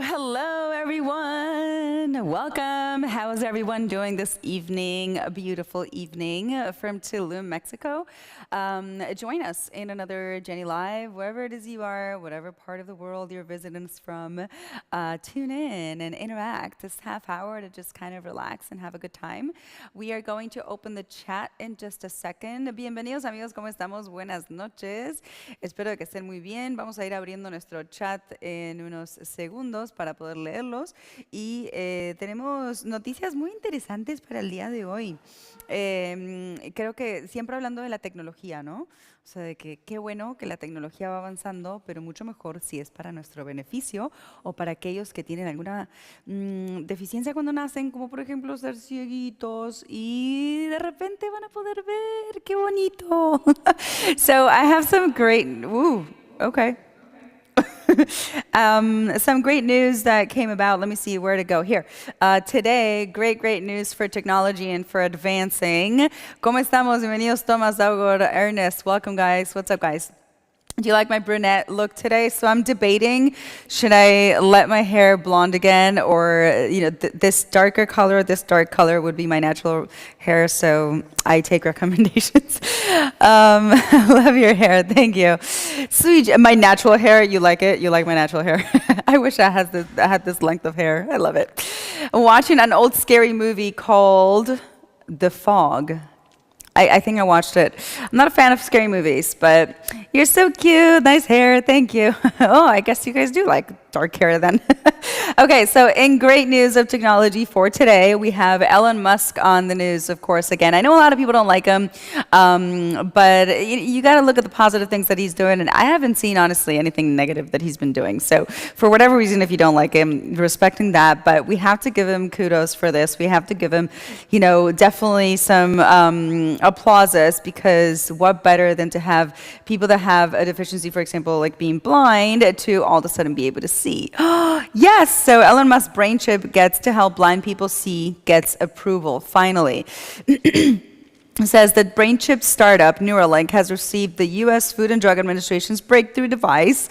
Hello, everyone. Welcome. How is everyone doing this evening? A beautiful evening from Tulum, Mexico. Join us in another Jenny Live, wherever it is you are, whatever part of the world you're visiting us from. Tune in and interact this half hour to just kind of relax and have a good time. We are going to open the chat in just a second. Bienvenidos, amigos. ¿Cómo estamos? Buenas noches. Espero que estén muy bien. Vamos a ir abriendo nuestro chat en unos segundos para poder leerlos y tenemos noticias muy interesantes para el día de hoy. Creo que siempre hablando de la tecnología, ¿no? O sea, de que qué bueno que la tecnología va avanzando, pero mucho mejor si es para nuestro beneficio o para aquellos que tienen alguna deficiencia cuando nacen, como por ejemplo ser cieguitos y de repente van a poder ver. ¡Qué bonito! So I have some great... okay. Some great news that came about. Let me see where to go here. Today, great news for technology and for advancing. ¿Cómo estamos? Bienvenidos, Thomas, Daugor, Ernest. Welcome, guys. What's up, guys? Do you like my brunette look today? So I'm debating, should I let my hair blonde again, or this darker color, this dark color would be my natural hair, so I take recommendations. Love your hair, thank you. Sweet, my natural hair, you like it? You like my natural hair? I wish I had this length of hair, I love it. I'm watching an old scary movie called The Fog. I think I watched it. I'm not a fan of scary movies, but you're so cute, nice hair, thank you. Oh, I guess you guys do like dark hair then. Okay, so in great news of technology for today, we have Elon Musk on the news, of course, again. I know a lot of people don't like him, but you got to look at the positive things that he's doing, and I haven't seen, honestly, anything negative that he's been doing. So for whatever reason, if you don't like him, respecting that, but we have to give him kudos for this. We have to give him, definitely some applauses, because what better than to have people that have a deficiency, for example, like being blind, to all of a sudden be able to see. Yes, so Elon Musk's brain chip gets to help blind people see, gets approval, finally. It says that brain chip startup Neuralink has received the U.S. Food and Drug Administration's breakthrough device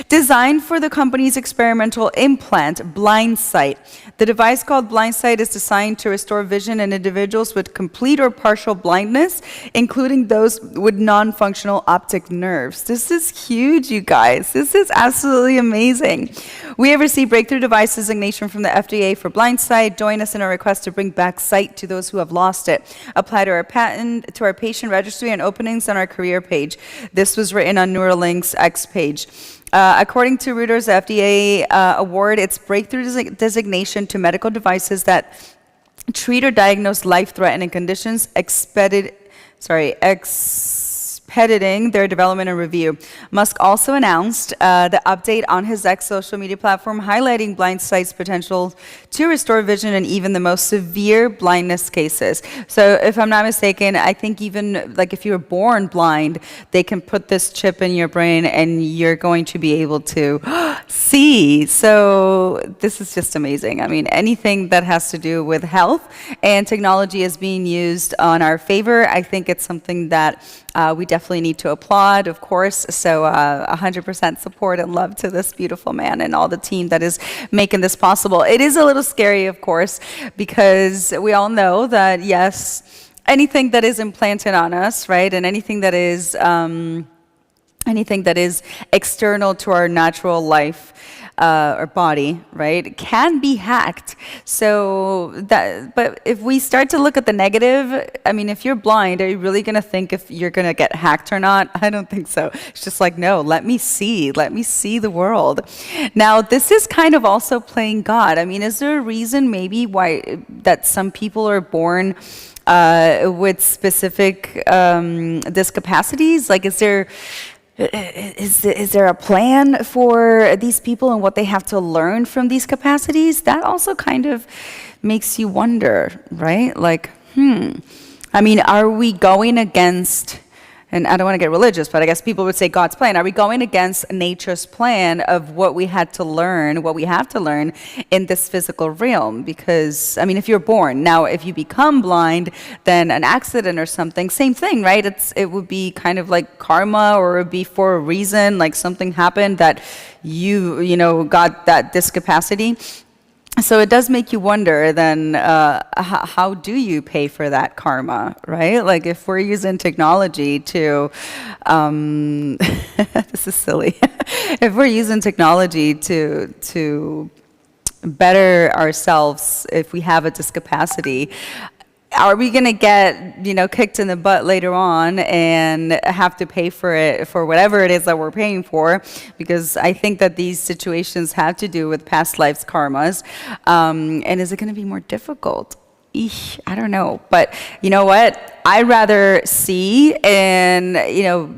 designed for the company's experimental implant, BlindSight. The device, called BlindSight, is designed to restore vision in individuals with complete or partial blindness, including those with non-functional optic nerves. This is huge, you guys. This is absolutely amazing. We have received breakthrough device designation from the FDA for BlindSight. Join us in our request to bring back sight to those who have lost it. Apply to our patent, to our patient registry, and openings on our career page. This was written on Neuralink's X page. According to Reuters, the FDA award its breakthrough designation to medical devices that treat or diagnose life-threatening conditions, expediting their development and review. Musk also announced the update on his X social media platform, highlighting BlindSight's potential to restore vision in even the most severe blindness cases. So if I'm not mistaken, I think even like if you were born blind, they can put this chip in your brain and you're going to be able to see. So this is just amazing. I mean, anything that has to do with health and technology is being used on our favor. I think it's something that we definitely need to applaud, of course. So 100% support and love to this beautiful man and all the team that is making this possible. It is a little scary, of course, because we all know that, yes, anything that is implanted on us, right, and anything that is external to our natural life, or body, right, can be hacked. But if we start to look at the negative, I mean, if you're blind, are you really going to think if you're going to get hacked or not? I don't think so. It's just like, no, let me see the world. Now, this is kind of also playing God. I mean, is there a reason maybe why that some people are born with specific discapacities? Like, is there a plan for these people and what they have to learn from these capacities? That also kind of makes you wonder, right? Like, I mean, are we going against, and I don't want to get religious, but I guess people would say God's plan. Are we going against nature's plan of what we had to learn, what we have to learn in this physical realm? Because, I mean, if you're born, now if you become blind, then an accident or something, same thing, right? It would be kind of like karma, or it would be for a reason, like something happened that you know, got that discapacity. So it does make you wonder then, how do you pay for that karma, right? Like if we're using technology to, this is silly. If we're using technology to better ourselves, if we have a discapacity, are we going to get, you know, kicked in the butt later on and have to pay for it, for whatever it is that we're paying for? Because I think that these situations have to do with past lives karmas. And is it going to be more difficult? Eesh, I don't know. But you know what? I'd rather see and, you know,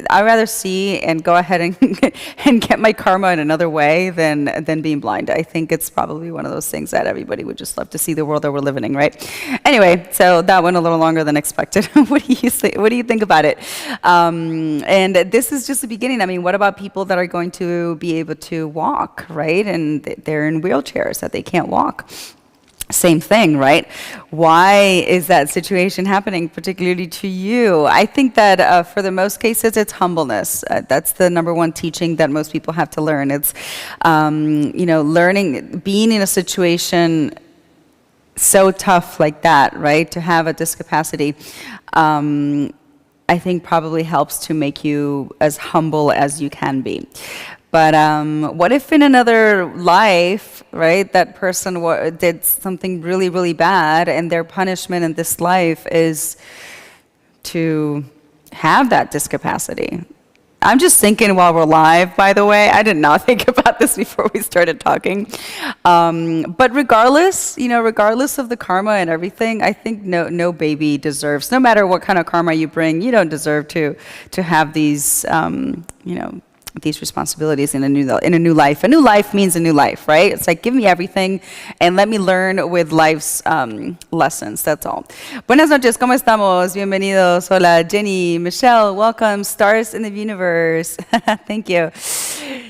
I'd rather see and go ahead and get my karma in another way than being blind. I think it's probably one of those things that everybody would just love to see the world that we're living in, right? Anyway, so that went a little longer than expected. What do you think? What do you think about it? And this is just the beginning. I mean, what about people that are going to be able to walk, right? And they're in wheelchairs that they can't walk. Same thing, right? Why is that situation happening, particularly to you? I think that for the most cases, it's humbleness. That's the number one teaching that most people have to learn. It's, you know, learning, being in a situation so tough like that, right? To have a discapacity, I think probably helps to make you as humble as you can be. But what if in another life, right, that person did something really, really bad, and their punishment in this life is to have that discapacity? I'm just thinking while we're live, by the way. I did not think about this before we started talking. But regardless, you know, regardless of the karma and everything, I think no baby deserves, no matter what kind of karma you bring, you don't deserve to have these, you know, these responsibilities in a new life. A new life means a new life, right? It's like, give me everything and let me learn with life's lessons. That's all. Buenas noches, ¿cómo estamos? Bienvenidos. Hola, Jenny, Michelle, welcome. Stars in the universe. Thank you.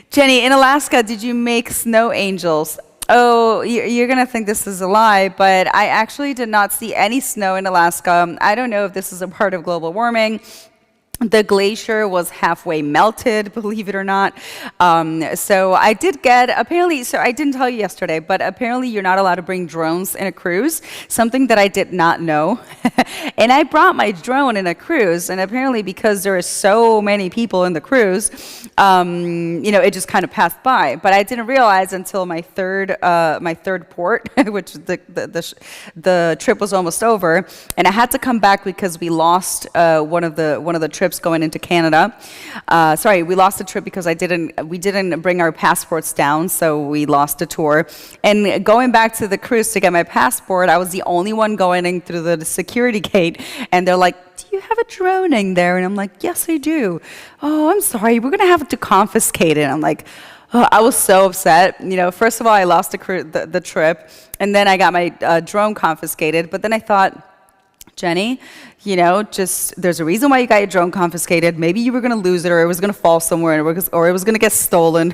Jenny, in Alaska, did you make snow angels? Oh, you're going to think this is a lie, but I actually did not see any snow in Alaska. I don't know if this is a part of global warming. The glacier was halfway melted, believe it or not. So I did get, apparently, so I didn't tell you yesterday, but apparently you're not allowed to bring drones in a cruise, something that I did not know. And I brought my drone in a cruise, and apparently because there are so many people in the cruise, you know, it just kind of passed by. But I didn't realize until my third port, which the trip was almost over, and I had to come back because we lost one of the trips going into Canada. Sorry, we lost the trip because we didn't bring our passports down, so we lost a tour. And going back to the cruise to get my passport, I was the only one going in through the security gate, and they're like, "Do you have a drone in there?" And I'm like, "Yes, I do." "Oh, I'm sorry, we're gonna have to confiscate it." I'm like, oh, I was so upset. You know, first of all, I lost the trip, and then I got my drone confiscated. But then I thought, Jenny, you know, just there's a reason why you got your drone confiscated. Maybe you were going to lose it, or it was going to fall somewhere, or it was going to get stolen.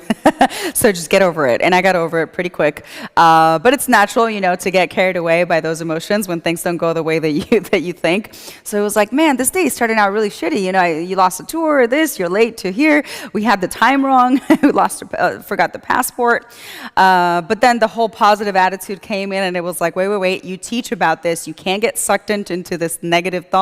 So just get over it. And I got over it pretty quick. But it's natural, you know, to get carried away by those emotions when things don't go the way that you think. So it was like, man, this day is starting out really shitty. You know, you lost a tour, you're late to here. We had the time wrong. We forgot the passport. But then the whole positive attitude came in, and it was like, wait, you teach about this. You can't get sucked into this negative thought.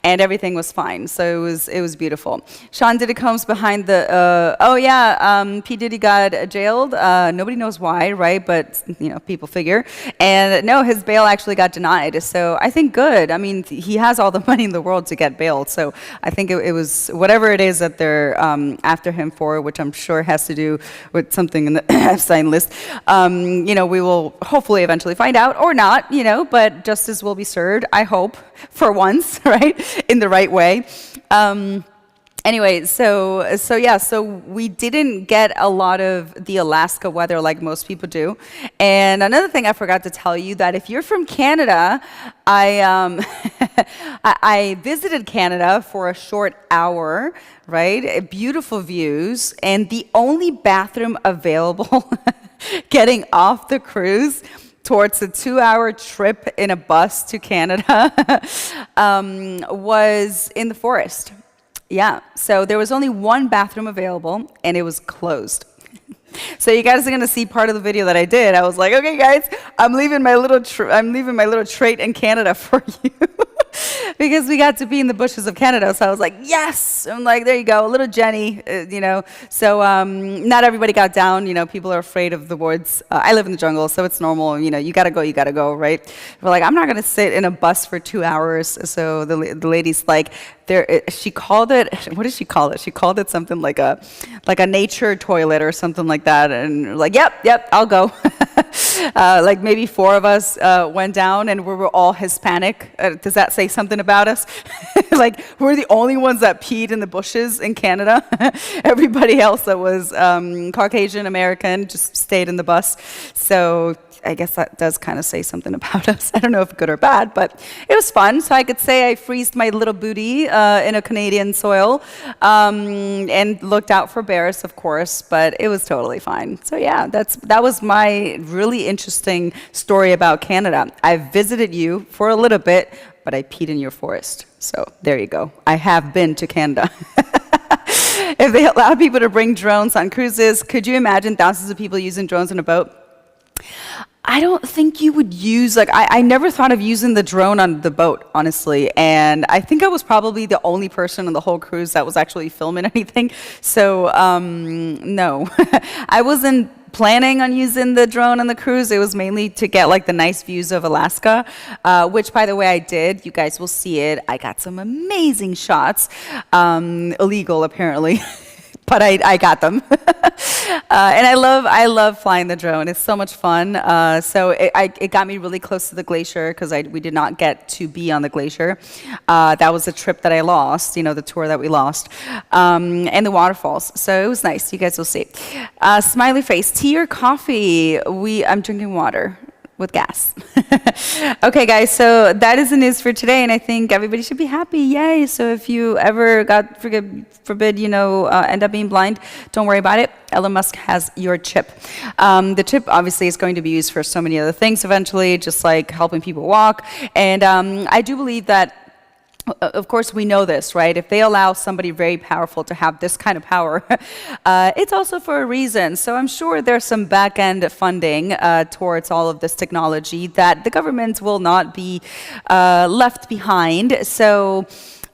And everything was fine. So it was beautiful. Sean Diddy Combs behind the, P. Diddy got jailed. Nobody knows why, right? But, you know, people figure. And no, his bail actually got denied. So I think good. I mean, he has all the money in the world to get bailed. So I think it was whatever it is that they're after him for, which I'm sure has to do with something in the Epstein list. You know, we will hopefully eventually find out, or not, you know, but justice will be served, I hope, for once, right? In the right way. Anyway, so we didn't get a lot of the Alaska weather like most people do. And another thing I forgot to tell you that if you're from Canada, I visited Canada for a short hour, right? Beautiful views, and the only bathroom available getting off the cruise towards a 2-hour trip in a bus to Canada was in the forest. Yeah, so there was only one bathroom available, and it was closed. So you guys are gonna see part of the video that I did. I was like, okay, guys, I'm leaving my little trait in Canada for you. Because we got to be in the bushes of Canada, so I was like, yes! I'm like, there you go, a little Jenny, you know. So not everybody got down, you know, people are afraid of the woods. I live in the jungle, so it's normal, you know, you gotta go, right? We're like, I'm not gonna sit in a bus for 2 hours. So the lady's like, she called it, what did she call it? She called it something like a nature toilet or something like that. And we're like, yep, I'll go. Like maybe 4 of us went down, and we were all Hispanic. Does that say something about us? Like we're the only ones that peed in the bushes in Canada. Everybody else that was Caucasian American just stayed in the bus. So I guess that does kind of say something about us. I don't know if good or bad, but it was fun. So I could say I freezed my little booty in a Canadian soil and looked out for bears, of course, but it was totally fine. So yeah, that was my really interesting story about Canada. I visited you for a little bit, but I peed in your forest. So there you go. I have been to Canada. If they allowed people to bring drones on cruises, could you imagine thousands of people using drones on a boat? I don't think you would use, like, I never thought of using the drone on the boat, honestly. And I think I was probably the only person on the whole cruise that was actually filming anything. So, no. I wasn't planning on using the drone on the cruise. It was mainly to get, like, the nice views of Alaska, which, by the way, I did. You guys will see it. I got some amazing shots. Illegal, apparently. But I got them. And I love flying the drone. It's so much fun. So it got me really close to the glacier because we did not get to be on the glacier. That was the trip that I lost, you know, the tour that we lost. And the waterfalls. So it was nice. You guys will see. Smiley face, tea or coffee? I'm drinking water with gas. Okay, guys, so that is the news for today, and I think everybody should be happy. Yay! So if you ever, God forbid, you know, end up being blind, don't worry about it. Elon Musk has your chip. The chip obviously is going to be used for so many other things eventually, just like helping people walk. And I do believe that, of course, we know this, right? If they allow somebody very powerful to have this kind of power, it's also for a reason. So I'm sure there's some back-end funding towards all of this technology that the government will not be left behind. So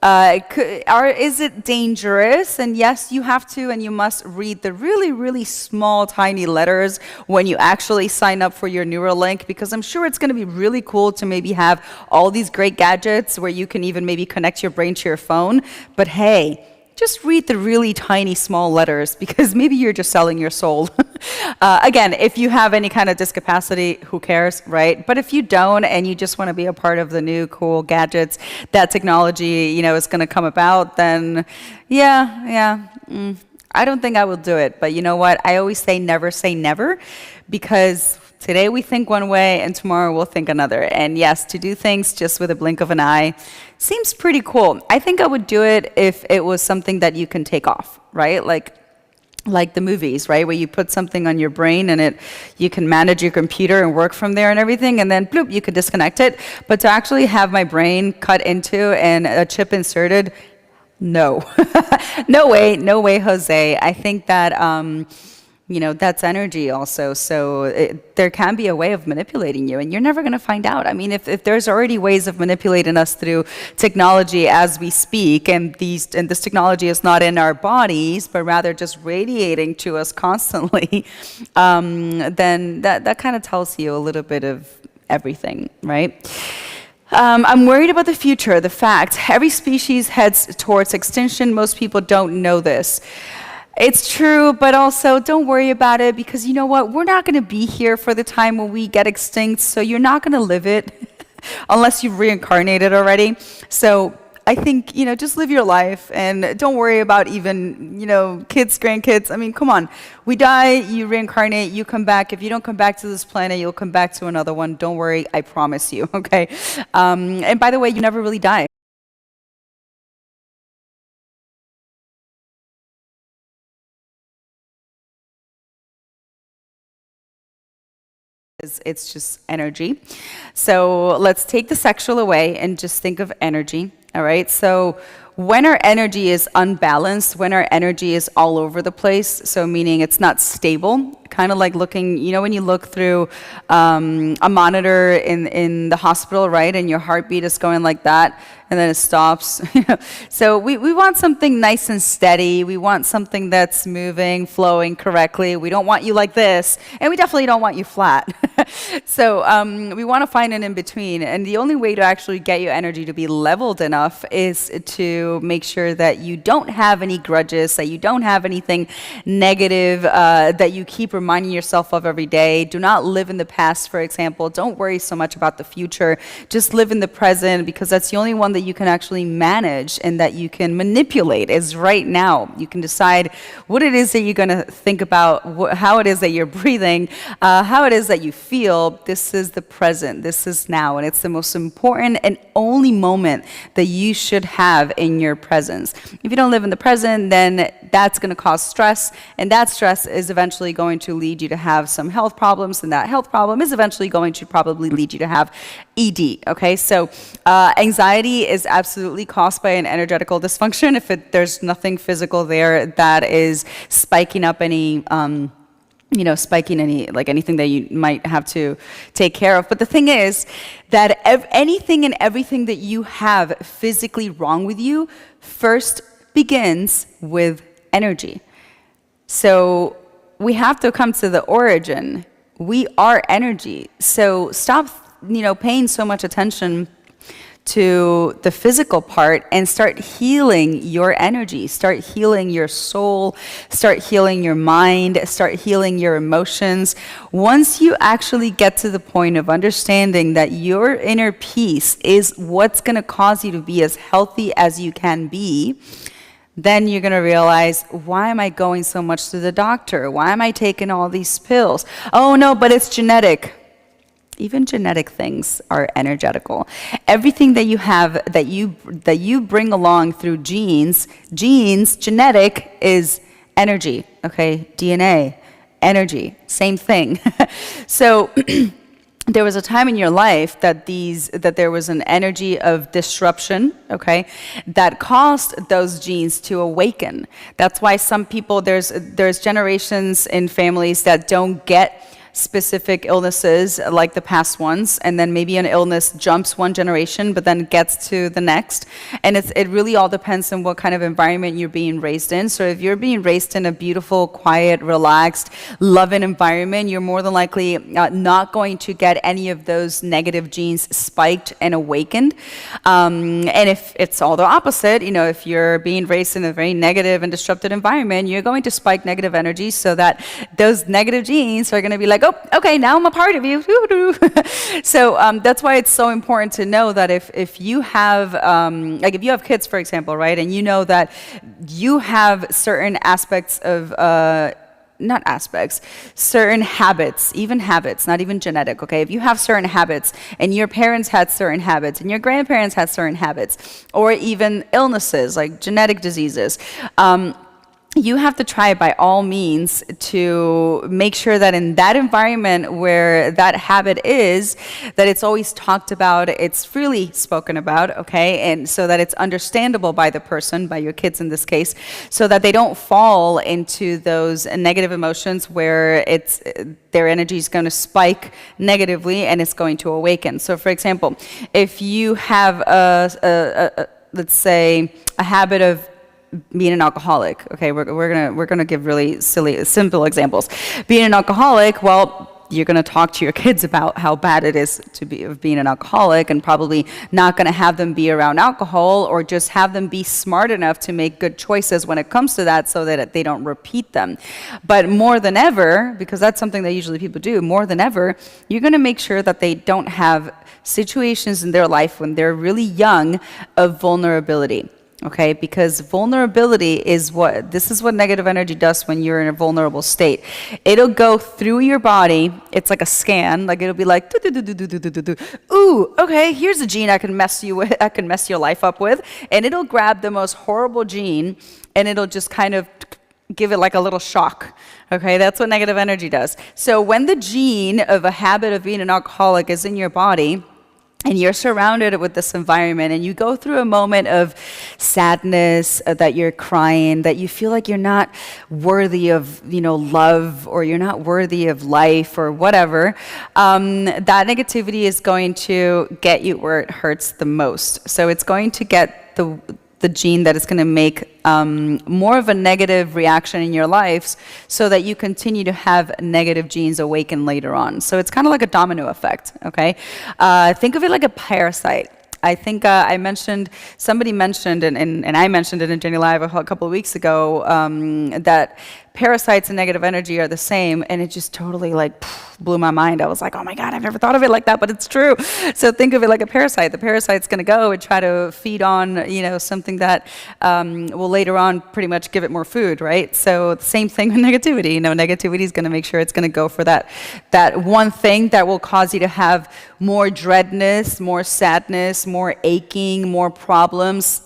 is it dangerous? And yes, you have to and you must read the really, really small, tiny letters when you actually sign up for your Neuralink, because I'm sure it's going to be really cool to maybe have all these great gadgets where you can even maybe connect your brain to your phone. But hey, just read the really tiny small letters, because maybe you're just selling your soul. Again, if you have any kind of discapacity, who cares, right? But if you don't and you just want to be a part of the new cool gadgets that technology, you know, is going to come about, then I don't think I will do it. But you know what? I always say never, because today we think one way and tomorrow we'll think another. And yes, to do things just with a blink of an eye seems pretty cool. I think I would do it if it was something that you can take off, right? Like the movies, right? Where you put something on your brain and you can manage your computer and work from there and everything, and then bloop, you could disconnect it. But to actually have my brain cut into and a chip inserted, no. No way, Jose. I think that you know, that's energy also. So there can be a way of manipulating you, and you're never going to find out. I mean, if there's already ways of manipulating us through technology as we speak, and this technology is not in our bodies, but rather just radiating to us constantly, then that kind of tells you a little bit of everything, right? I'm worried about the future. The fact every species heads towards extinction. Most people don't know this. It's true, but also don't worry about it, because you know what? We're not going to be here for the time when we get extinct, so you're not going to live it unless you've reincarnated already. So I think, just live your life and don't worry about even, kids, grandkids. I mean, come on. We die, you reincarnate, you come back. If you don't come back to this planet, you'll come back to another one. Don't worry, I promise you, okay? And by the way, you never really die. It's just energy. So let's take the sexual away and just think of energy. All right. So when our energy is unbalanced, when our energy is all over the place, so meaning it's not stable, kind of like looking, when you look through a monitor in the hospital, right, and your heartbeat is going like that, and then it stops. So we want something nice and steady. We want something that's moving, flowing correctly. We don't want you like this, and we definitely don't want you flat. So we want to find an in-between, and the only way to actually get your energy to be leveled enough is to make sure that you don't have any grudges, that you don't have anything negative that you keep reminding yourself of every day. Do not live in the past, for example. Don't worry so much about the future. Just live in the present, because that's the only one that you can actually manage and that you can manipulate is right now. You can decide what it is that you're going to think about, how it is that you're breathing, how it is that you feel. This is the present. This is now. And it's the most important and only moment that you should have in your presence. If you don't live in the present, then that's going to cause stress, and that stress is eventually going to lead you to have some health problems, and that health problem is eventually going to probably lead you to have ED. Okay, so anxiety is absolutely caused by an energetical dysfunction. If there's nothing physical there that is spiking up any spiking anything that you might have to take care of. But the thing is that anything and everything that you have physically wrong with you first begins with energy. So we have to come to the origin. We are energy. So stop, paying so much attention to the physical part and start healing your energy, start healing your soul, start healing your mind, start healing your emotions. Once you actually get to the point of understanding that your inner peace is what's going to cause you to be as healthy as you can be, then you're going to realize, why am I going so much to the doctor? Why am I taking all these pills? Oh no, but it's genetic. Even genetic things are energetical. Everything that you have, that you bring along through genes, genetic is energy, okay? DNA, energy, same thing. So there was a time in your life that there was an energy of disruption, okay, that caused those genes to awaken. That's why some people, there's generations in families that don't get specific illnesses like the past ones, and then maybe an illness jumps one generation but then gets to the next, and it really all depends on what kind of environment you're being raised in. So if you're being raised in a beautiful, quiet, relaxed, loving environment, you're more than likely not going to get any of those negative genes spiked and awakened. And if it's all the opposite, if you're being raised in a very negative and disrupted environment, you're going to spike negative energy, so that those negative genes are going to be like, oh, okay, now I'm a part of you. So that's why it's so important to know that if you have, if you have kids, for example, right, and you know that you have certain aspects of, certain habits, not even genetic, okay? If you have certain habits and your parents had certain habits and your grandparents had certain habits, or even illnesses like genetic diseases, you have to try by all means to make sure that in that environment where that habit is, that it's always talked about, it's freely spoken about, okay? And so that it's understandable by the person, by your kids in this case, so that they don't fall into those negative emotions where their energy is going to spike negatively and it's going to awaken. So for example, if you have let's say a habit of being an alcoholic, okay, we're gonna give really simple examples. Being an alcoholic, well, you're going to talk to your kids about how bad it is to be of being an alcoholic, and probably not going to have them be around alcohol, or just have them be smart enough to make good choices when it comes to that so that they don't repeat them. But more than ever, because that's something that usually people do, more than ever, you're going to make sure that they don't have situations in their life when they're really young of vulnerability. Okay, because vulnerability is this is what negative energy does when you're in a vulnerable state. It'll go through your body. It's like a scan. Like it'll be like, ooh, okay, here's a gene I can mess you with. I can mess your life up with, and it'll grab the most horrible gene, and it'll just kind of give it like a little shock. Okay, that's what negative energy does. So when the gene of a habit of being an alcoholic is in your body, and you're surrounded with this environment, and you go through a moment of sadness, that you're crying, that you feel like you're not worthy of, love, or you're not worthy of life, or whatever, that negativity is going to get you where it hurts the most. So it's going to get the gene that is going to make more of a negative reaction in your lives, so that you continue to have negative genes awaken later on. So it's kind of like a domino effect, okay? Think of it like a parasite. I think somebody mentioned, and I mentioned it in Jenny Live a couple of weeks ago, that parasites and negative energy are the same, and it just totally blew my mind. I was like, oh my God, I've never thought of it like that, but it's true. So think of it like a parasite. The parasite's going to go and try to feed on, something that will later on pretty much give it more food, right? So the same thing with negativity. Negativity is going to make sure it's going to go for that one thing that will cause you to have more dreadness, more sadness, more aching, more problems,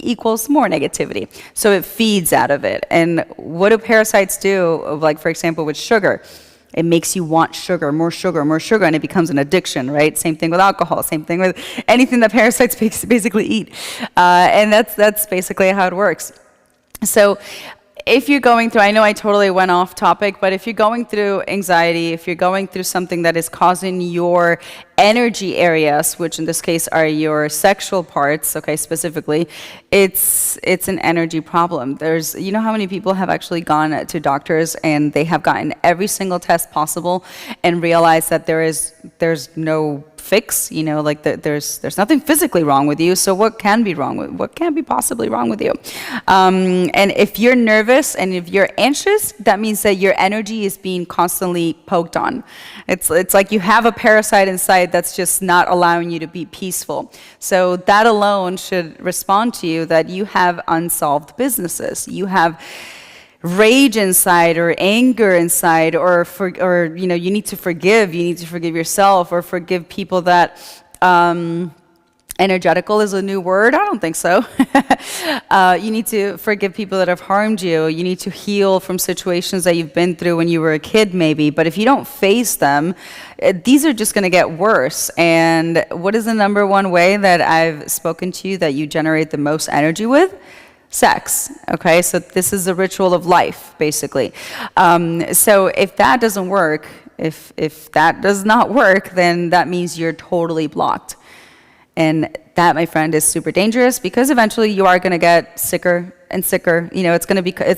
equals more negativity. So it feeds out of it. And what do parasites do? Like, for example, with sugar, it makes you want sugar, more sugar, more sugar, and it becomes an addiction, right? Same thing with alcohol, same thing with anything that parasites basically eat. And that's basically how it works. So if you're going through, I know I totally went off topic, but if you're going through anxiety, if you're going through something that is causing your energy areas, which in this case are your sexual parts, okay, specifically, it's an energy problem. How many people have actually gone to doctors and they have gotten every single test possible and realized that there's no fix, there's nothing physically wrong with you, so what can be possibly wrong with you? And if you're nervous and if you're anxious, that means that your energy is being constantly poked on. It's like you have a parasite inside that's just not allowing you to be peaceful. So that alone should respond to you that you have unsolved businesses. You have rage inside, or anger inside, or you need to forgive. You need to forgive yourself, or forgive people that energetical is a new word. I don't think so. You need to forgive people that have harmed you. You need to heal from situations that you've been through when you were a kid, maybe. But if you don't face them, these are just going to get worse. And what is the number one way that I've spoken to you that you generate the most energy with? Sex. Okay, so this is the ritual of life, basically. So if that doesn't work, if that does not work, then that means you're totally blocked. And that, my friend, is super dangerous, because eventually you are going to get sicker and sicker. It's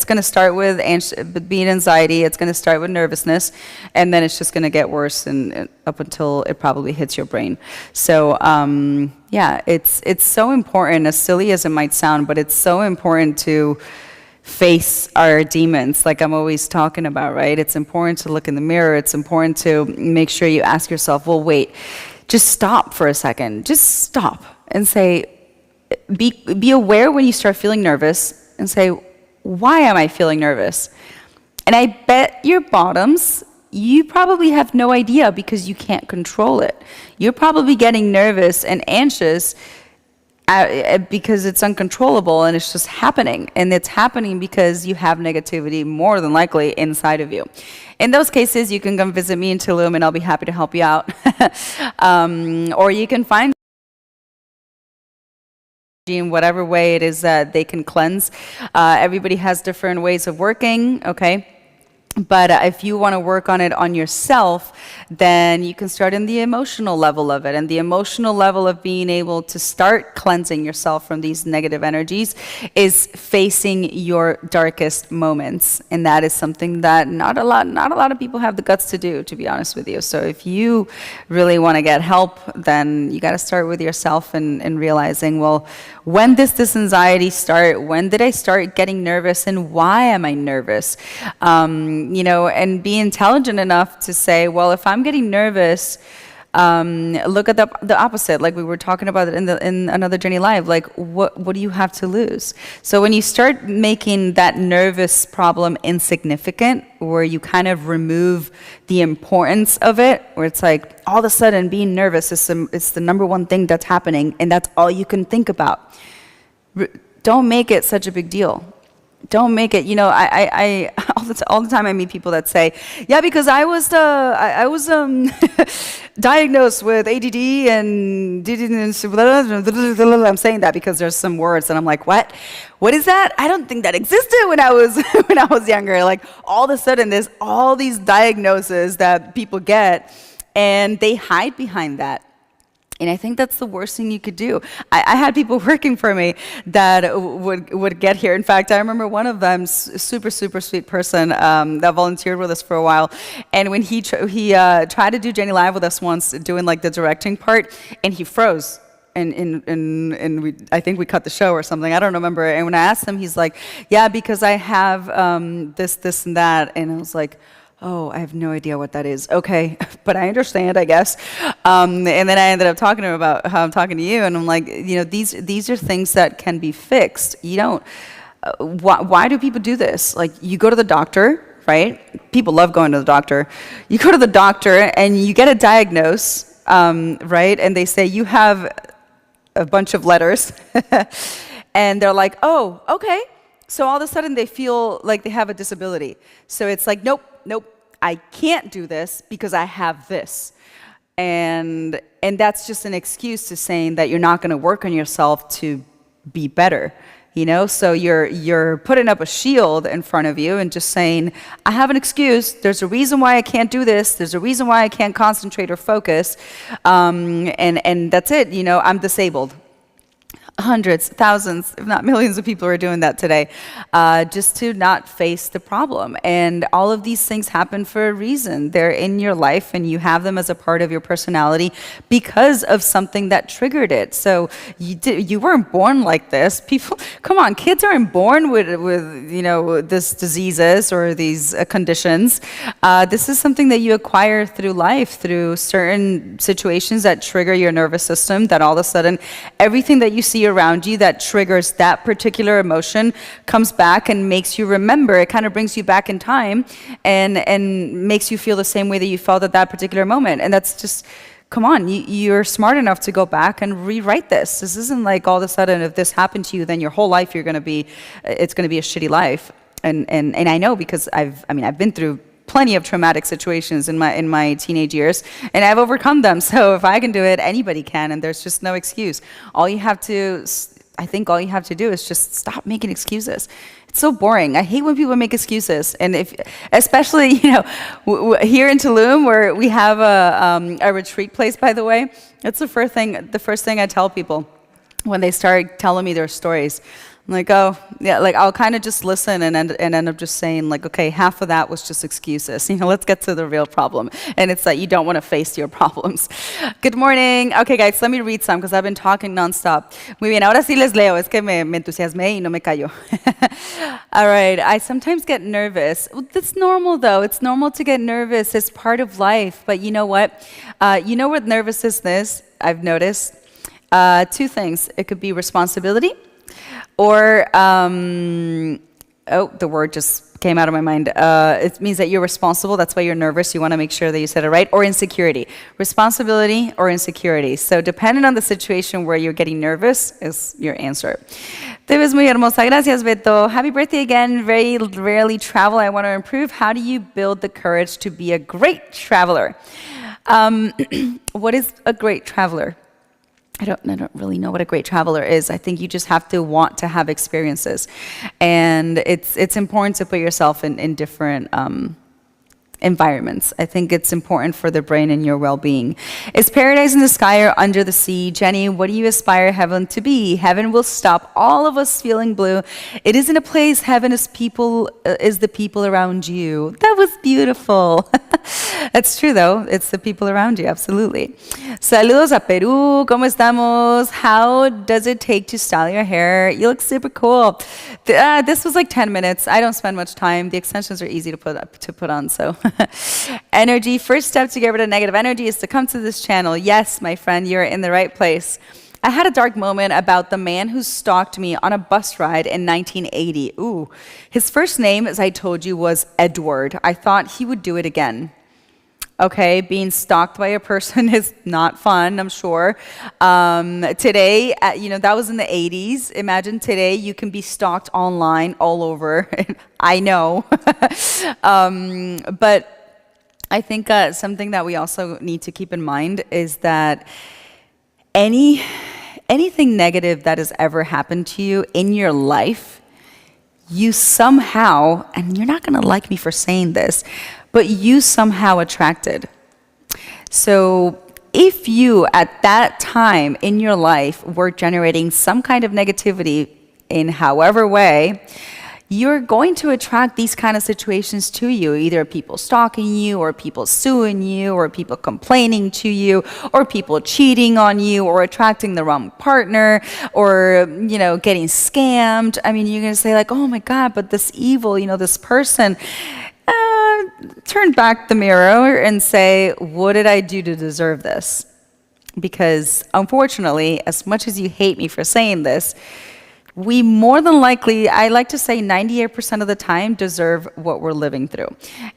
going to start with being anxiety. It's going to start with nervousness, and then it's just going to get worse and up until it probably hits your brain. So it's so important, as silly as it might sound, but it's so important to face our demons, like I'm always talking about, right? It's important to look in the mirror. It's important to make sure you ask yourself, well, wait, just stop for a second. Just stop and say, be aware when you start feeling nervous, and say, why am I feeling nervous? And I bet your bottoms, you probably have no idea, because you can't control it. You're probably getting nervous and anxious because it's uncontrollable, and it's just happening. And it's happening because you have negativity, more than likely, inside of you. In those cases, you can come visit me in Tulum, and I'll be happy to help you out. Or you can find in whatever way it is that they can cleanse. Everybody has different ways of working, okay? But if you want to work on it on yourself, then you can start in the emotional level of it. And the emotional level of being able to start cleansing yourself from these negative energies is facing your darkest moments. And that is something that not a lot of people have the guts to do, to be honest with you. So if you really want to get help, then you got to start with yourself and realizing, well, when does this anxiety start? When did I start getting nervous, and why am I nervous? And be intelligent enough to say, well, if I'm getting nervous, look at the opposite, like we were talking about it in another journey live. Like, what do you have to lose? So when you start making that nervous problem insignificant, where you kind of remove the importance of it, where it's like all of a sudden being nervous is the number one thing that's happening, and that's all you can think about. Don't make it such a big deal. Don't make it, I all the time I meet people that say, yeah, because I was diagnosed with ADD and I'm saying that because there's some words and I'm like, what is that? I don't think that existed when I was younger. Like, all of a sudden there's all these diagnoses that people get and they hide behind that. And I think that's the worst thing you could do. I had people working for me that would get here. In fact, I remember one of them, super sweet person that volunteered with us for a while. And when he tried to do Jenny Live with us once, doing like the directing part, and he froze. And I think we cut the show or something. I don't remember. And when I asked him, he's like, yeah, because I have this, and that. And I was like, oh, I have no idea what that is. Okay, but I understand, I guess. And then I ended up talking to him about how I'm talking to you, and I'm like, these are things that can be fixed. You don't. Why do people do this? Like, you go to the doctor, right? People love going to the doctor. You go to the doctor and you get a diagnose, right? And they say you have a bunch of letters, and they're like, oh, okay. So all of a sudden they feel like they have a disability. So it's like, nope, I can't do this because I have this. And that's just an excuse to saying that you're not going to work on yourself to be better. So you're putting up a shield in front of you and just saying, I have an excuse. There's a reason why I can't do this. There's a reason why I can't concentrate or focus. And that's it. I'm disabled. Hundreds, thousands, if not millions of people are doing that today, just to not face the problem. And all of these things happen for a reason. They're in your life and you have them as a part of your personality because of something that triggered it. So you weren't born like this. People, come on, kids aren't born with this diseases or these conditions. This is something that you acquire through life, through certain situations that trigger your nervous system, that all of a sudden everything that you see around you that triggers that particular emotion comes back and makes you remember. It kind of brings you back in time and makes you feel the same way that you felt at that particular moment. And that's just, come on, you're smart enough to go back and rewrite this. This isn't like all of a sudden if this happened to you, then your whole life it's going to be a shitty life. And I know because I've been through plenty of traumatic situations in my teenage years, and I've overcome them. So if I can do it, anybody can, and there's just no excuse. I think all you have to do is just stop making excuses. It's so boring. I hate when people make excuses, and especially here in Tulum, where we have a retreat place. By the way, that's the first thing I tell people when they start telling me their stories. I'm like, oh, yeah, like I'll kind of just listen and end up just saying like, okay, half of that was just excuses. Let's get to the real problem. And it's that you don't want to face your problems. Good morning. Okay, guys, let me read some because I've been talking nonstop. Muy bien, ahora sí les leo. Es que me entusiasmé y no me callo. All right, I sometimes get nervous. That's normal though. It's normal to get nervous. It's part of life. But you know what? What nervousness is, I've noticed? Two things. It could be responsibility. Or, the word just came out of my mind. It means that you're responsible. That's why you're nervous. You want to make sure that you said it right. Or insecurity. Responsibility or insecurity. So depending on the situation where you're getting nervous is your answer. Te ves muy hermosa. Gracias, Beto. Happy birthday again. Very rarely travel. I want to improve. How do you build the courage to be a great traveler? What is a great traveler? I don't really know what a great traveler is. I think you just have to want to have experiences. And it's important to put yourself in different environments. I think it's important for the brain and your well-being. Is paradise in the sky or under the sea? Jenny, what do you aspire heaven to be? Heaven will stop all of us feeling blue. It isn't a place. Heaven is people, is the people around you. That was beautiful. That's true though. It's the people around you. Absolutely. Saludos a Peru. ¿Cómo estamos? How does it take to style your hair? You look super cool. This was like 10 minutes. I don't spend much time. The extensions are easy to put on. So energy. First step to get rid of negative energy is to come to this channel. Yes, my friend, you're in the right place. I had a dark moment about the man who stalked me on a bus ride in 1980. Ooh, his first name, as I told you, was Edward. I thought he would do it again. Okay, being stalked by a person is not fun, I'm sure. Today, that was in the 80s. Imagine today you can be stalked online all over. I know. But I think something that we also need to keep in mind is that anything negative that has ever happened to you in your life, you somehow, and you're not going to like me for saying this, but you somehow attracted. So if you at that time in your life were generating some kind of negativity in however way, you're going to attract these kind of situations to you, either people stalking you or people suing you or people complaining to you or people cheating on you or attracting the wrong partner or, getting scammed. I mean, you're going to say like, oh my God, but this evil, this person, turn back the mirror and say, what did I do to deserve this? Because unfortunately, as much as you hate me for saying this, we more than likely, I like to say 98% of the time, deserve what we're living through.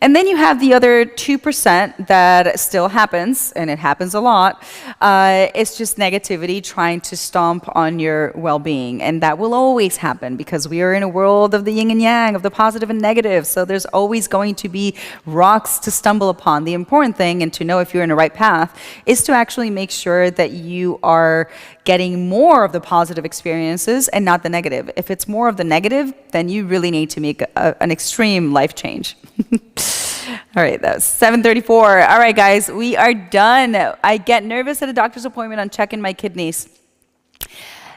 And then you have the other 2% that still happens, and it happens a lot. It's just negativity trying to stomp on your well-being. And that will always happen because we are in a world of the yin and yang, of the positive and negative. So there's always going to be rocks to stumble upon. The important thing, and to know if you're in the right path, is to actually make sure that you are getting more of the positive experiences and not the negative. If it's more of the negative, then you really need to make an extreme life change. All right, that was 7:34. All right, guys, we are done. I get nervous at a doctor's appointment on checking my kidneys.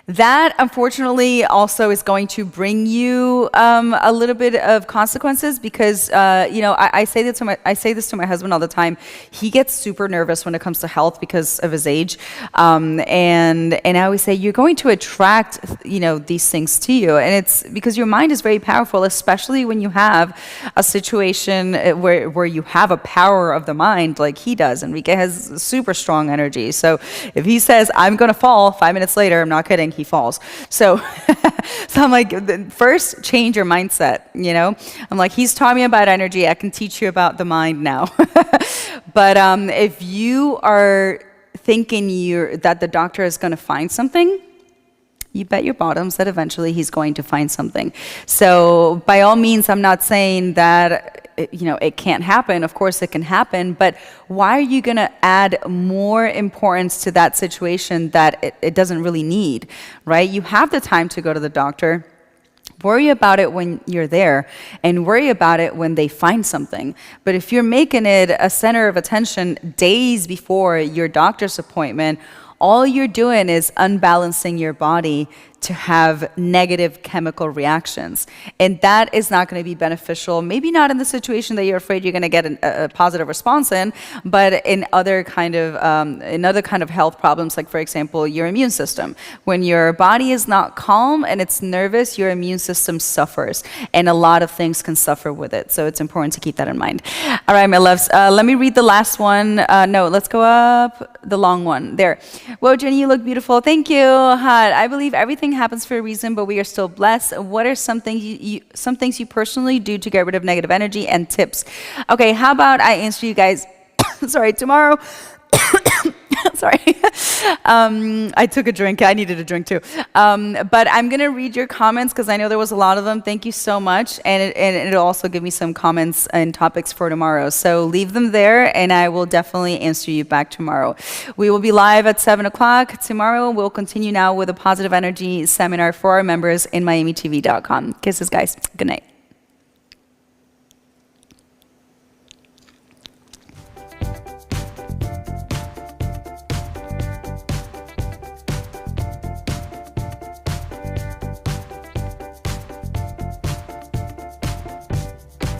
That, unfortunately, also is going to bring you a little bit of consequences because, I say this to my husband all the time. He gets super nervous when it comes to health because of his age, and I always say you're going to attract, these things to you, and it's because your mind is very powerful, especially when you have a situation where you have a power of the mind like he does. Enrique has super strong energy, so if he says I'm going to fall, 5 minutes later, I'm not kidding. He falls. So I'm like, first change your mindset, I'm like, he's taught me about energy. I can teach you about the mind now. But if you are thinking that the doctor is going to find something, you bet your bottoms that eventually he's going to find something. So by all means, I'm not saying that it can't happen. Of course it can happen, but why are you going to add more importance to that situation that it doesn't really need, right? You have the time to go to the doctor. Worry about it when you're there and worry about it when they find something. But if you're making it a center of attention days before your doctor's appointment, all you're doing is unbalancing your body to have negative chemical reactions. And that is not going to be beneficial, maybe not in the situation that you're afraid you're going to get a positive response in, but in other kind of health problems, like, for example, your immune system. When your body is not calm and it's nervous, your immune system suffers. And a lot of things can suffer with it. So it's important to keep that in mind. All right, my loves, let me read the last one. No, let's go up the long one. There. Whoa, Jenny, you look beautiful. Thank you. Hot. I believe everything happens for a reason, but we are still blessed. What are some things you personally do to get rid of negative energy, and tips? Okay, how about I answer you guys sorry, tomorrow. Sorry. I took a drink. I needed a drink too. But I'm going to read your comments because I know there was a lot of them. Thank you so much. And it'll also give me some comments and topics for tomorrow. So leave them there and I will definitely answer you back tomorrow. We will be live at 7 o'clock tomorrow. We'll continue now with a positive energy seminar for our members in MiamiTV.com. Kisses, guys. Good night.